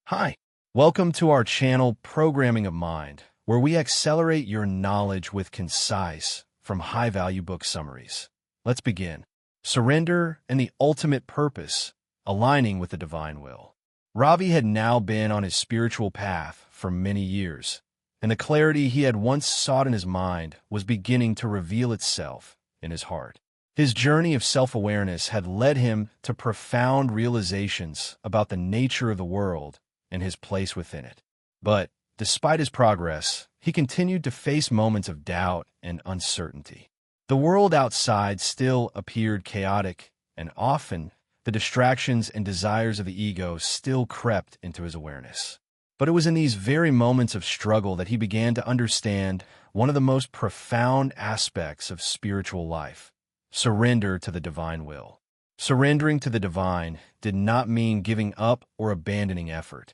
Hi, welcome to our channel Programming of Mind, where we accelerate your knowledge with concise, from high-value book summaries. Let's begin. Surrender and the ultimate purpose, aligning with the divine will. Ravi had now been on his spiritual path for many years, and the clarity he had once sought in his mind was beginning to reveal itself in his heart. His journey of self-awareness had led him to profound realizations about the nature of the world and his place within it. But, despite his progress, he continued to face moments of doubt and uncertainty. The world outside still appeared chaotic, and often the distractions and desires of the ego still crept into his awareness. But it was in these very moments of struggle that he began to understand one of the most profound aspects of spiritual life: surrender to the divine will. Surrendering to the divine did not mean giving up or abandoning effort.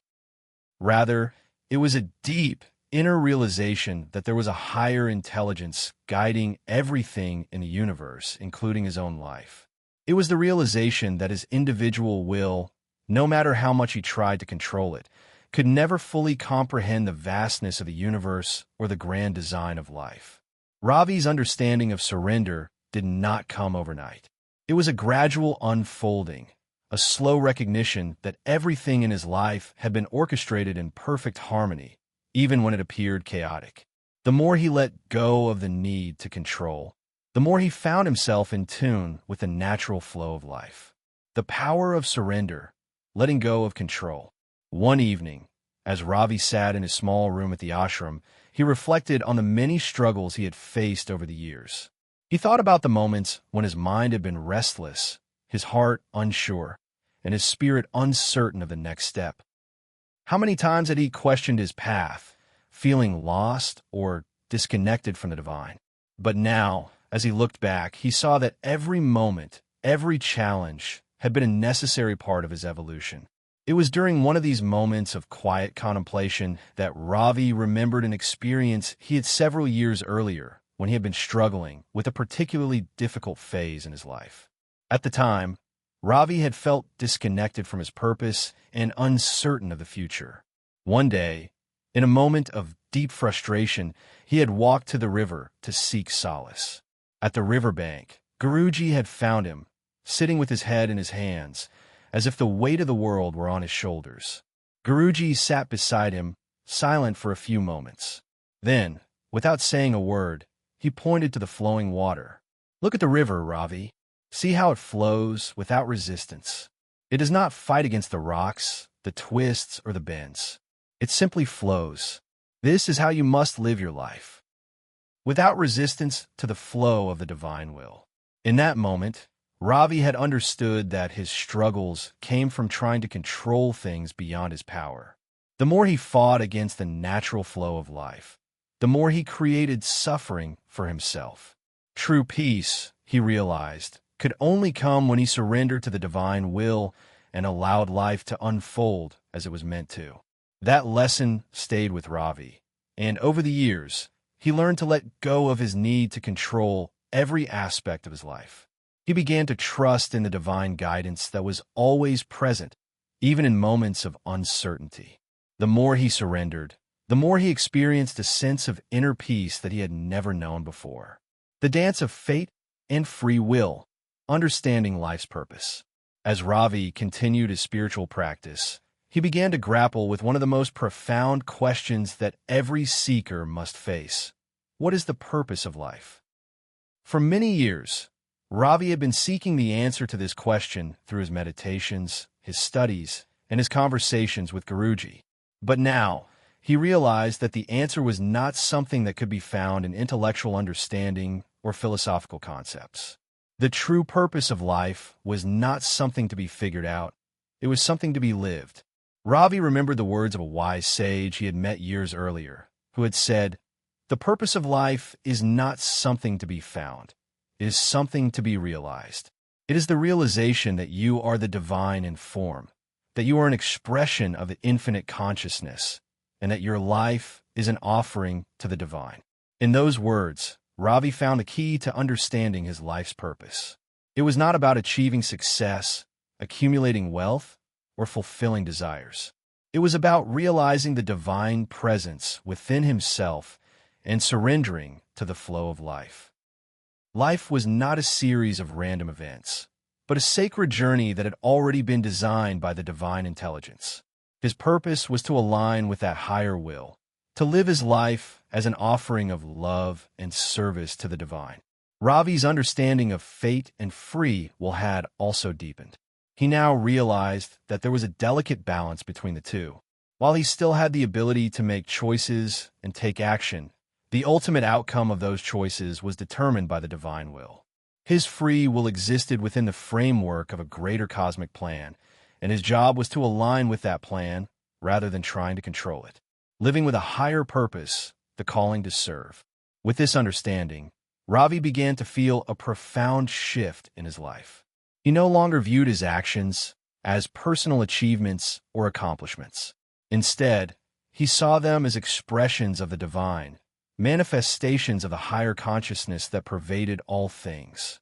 Rather, it was a deep, inner realization that there was a higher intelligence guiding everything in the universe, including his own life. It was the realization that his individual will, no matter how much he tried to control it, could never fully comprehend the vastness of the universe or the grand design of life. Ravi's understanding of surrender did not come overnight. It was a gradual unfolding, a slow recognition that everything in his life had been orchestrated in perfect harmony, even when it appeared chaotic. The more he let go of the need to control, the more he found himself in tune with the natural flow of life. The power of surrender, letting go of control. One evening, as Ravi sat in his small room at the ashram, he reflected on the many struggles he had faced over the years. He thought about the moments when his mind had been restless, his heart unsure, and his spirit uncertain of the next step. How many times had he questioned his path, feeling lost or disconnected from the divine? But now, as he looked back, he saw that every moment, every challenge, had been a necessary part of his evolution. It was during one of these moments of quiet contemplation that Ravi remembered an experience he had several years earlier, when he had been struggling with a particularly difficult phase in his life. At the time, Ravi had felt disconnected from his purpose and uncertain of the future. One day, in a moment of deep frustration, he had walked to the river to seek solace. At the riverbank, Guruji had found him, sitting with his head in his hands, as if the weight of the world were on his shoulders. Guruji sat beside him, silent for a few moments. Then, without saying a word, he pointed to the flowing water. "Look at the river, Ravi. See how it flows without resistance. It does not fight against the rocks, the twists, or the bends. It simply flows. This is how you must live your life, without resistance to the flow of the divine will." In that moment, Ravi had understood that his struggles came from trying to control things beyond his power. The more he fought against the natural flow of life, the more he created suffering for himself. True peace, he realized, could only come when he surrendered to the divine will and allowed life to unfold as it was meant to. That lesson stayed with Ravi, and over the years, he learned to let go of his need to control every aspect of his life. He began to trust in the divine guidance that was always present, even in moments of uncertainty. The more he surrendered, the more he experienced a sense of inner peace that he had never known before. The dance of fate and free will, understanding life's purpose. As Ravi continued his spiritual practice, he began to grapple with one of the most profound questions that every seeker must face. What is the purpose of life? For many years, Ravi had been seeking the answer to this question through his meditations, his studies, and his conversations with Guruji. But now, he realized that the answer was not something that could be found in intellectual understanding or philosophical concepts. The true purpose of life was not something to be figured out. It was something to be lived. Ravi remembered the words of a wise sage he had met years earlier, who had said, "The purpose of life is not something to be found. It is something to be realized. It is the realization that you are the divine in form, that you are an expression of the infinite consciousness, and that your life is an offering to the divine." In those words, Ravi found the key to understanding his life's purpose. It was not about achieving success, accumulating wealth, or fulfilling desires. It was about realizing the divine presence within himself and surrendering to the flow of life. Life was not a series of random events, but a sacred journey that had already been designed by the divine intelligence. His purpose was to align with that higher will, to live his life as an offering of love and service to the divine. Ravi's understanding of fate and free will had also deepened. He now realized that there was a delicate balance between the two. While he still had the ability to make choices and take action, the ultimate outcome of those choices was determined by the divine will. His free will existed within the framework of a greater cosmic plan, and his job was to align with that plan rather than trying to control it. Living with a higher purpose, the calling to serve. With this understanding, Ravi began to feel a profound shift in his life. He no longer viewed his actions as personal achievements or accomplishments. Instead, he saw them as expressions of the divine, manifestations of the higher consciousness that pervaded all things.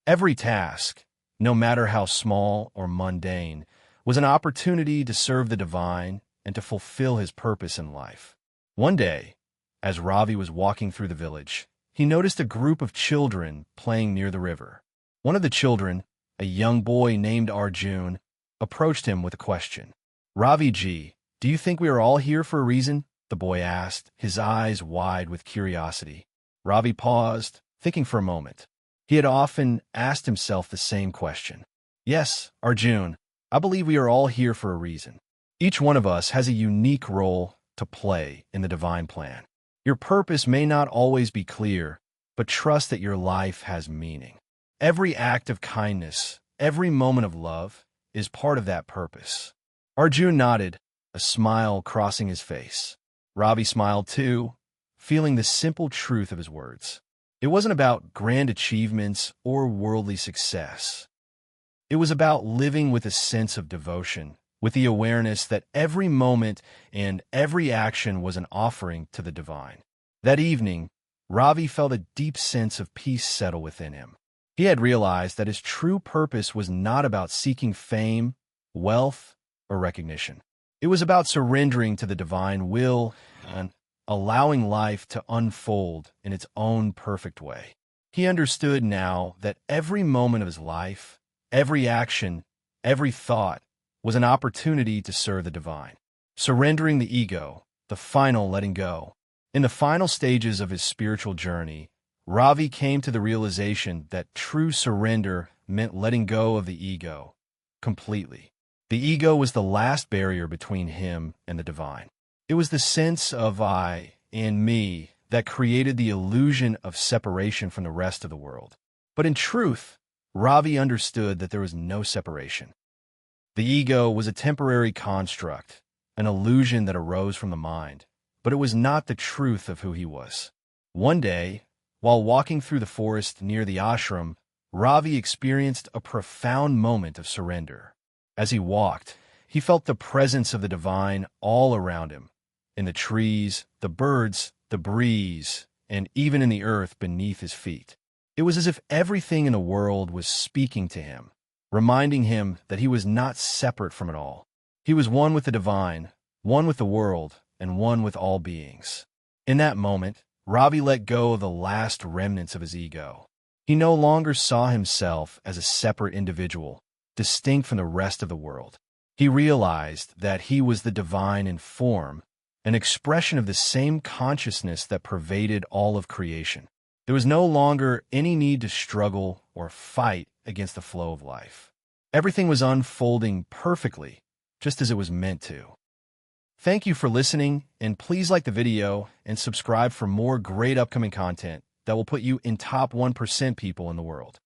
Every task, no matter how small or mundane, was an opportunity to serve the divine and to fulfill his purpose in life. One day, as Ravi was walking through the village, he noticed a group of children playing near the river. One of the children, a young boy named Arjun, approached him with a question. "Ravi ji, do you think we are all here for a reason?" the boy asked, his eyes wide with curiosity. Ravi paused, thinking for a moment. He had often asked himself the same question. "Yes, Arjun, I believe we are all here for a reason. Each one of us has a unique role to play in the divine plan. Your purpose may not always be clear, but trust that your life has meaning. Every act of kindness, every moment of love, is part of that purpose." Arjun nodded, a smile crossing his face. Ravi smiled too, feeling the simple truth of his words. It wasn't about grand achievements or worldly success. It was about living with a sense of devotion, with the awareness that every moment and every action was an offering to the divine. That evening, Ravi felt a deep sense of peace settle within him. He had realized that his true purpose was not about seeking fame, wealth, or recognition. It was about surrendering to the divine will and allowing life to unfold in its own perfect way. He understood now that every moment of his life, every action, every thought, was an opportunity to serve the divine. Surrendering the ego, the final letting go. In the final stages of his spiritual journey, Ravi came to the realization that true surrender meant letting go of the ego completely. The ego was the last barrier between him and the divine. It was the sense of I and me that created the illusion of separation from the rest of the world. But in truth, Ravi understood that there was no separation. The ego was a temporary construct, an illusion that arose from the mind, but it was not the truth of who he was. One day, while walking through the forest near the ashram, Ravi experienced a profound moment of surrender. As he walked, he felt the presence of the divine all around him, in the trees, the birds, the breeze, and even in the earth beneath his feet. It was as if everything in the world was speaking to him, reminding him that he was not separate from it all. He was one with the divine, one with the world, and one with all beings. In that moment, Ravi let go of the last remnants of his ego. He no longer saw himself as a separate individual, distinct from the rest of the world. He realized that he was the divine in form, an expression of the same consciousness that pervaded all of creation. There was no longer any need to struggle or fight against the flow of life. Everything was unfolding perfectly, just as it was meant to. Thank you for listening, and please like the video and subscribe for more great upcoming content that will put you in top 1% people in the world.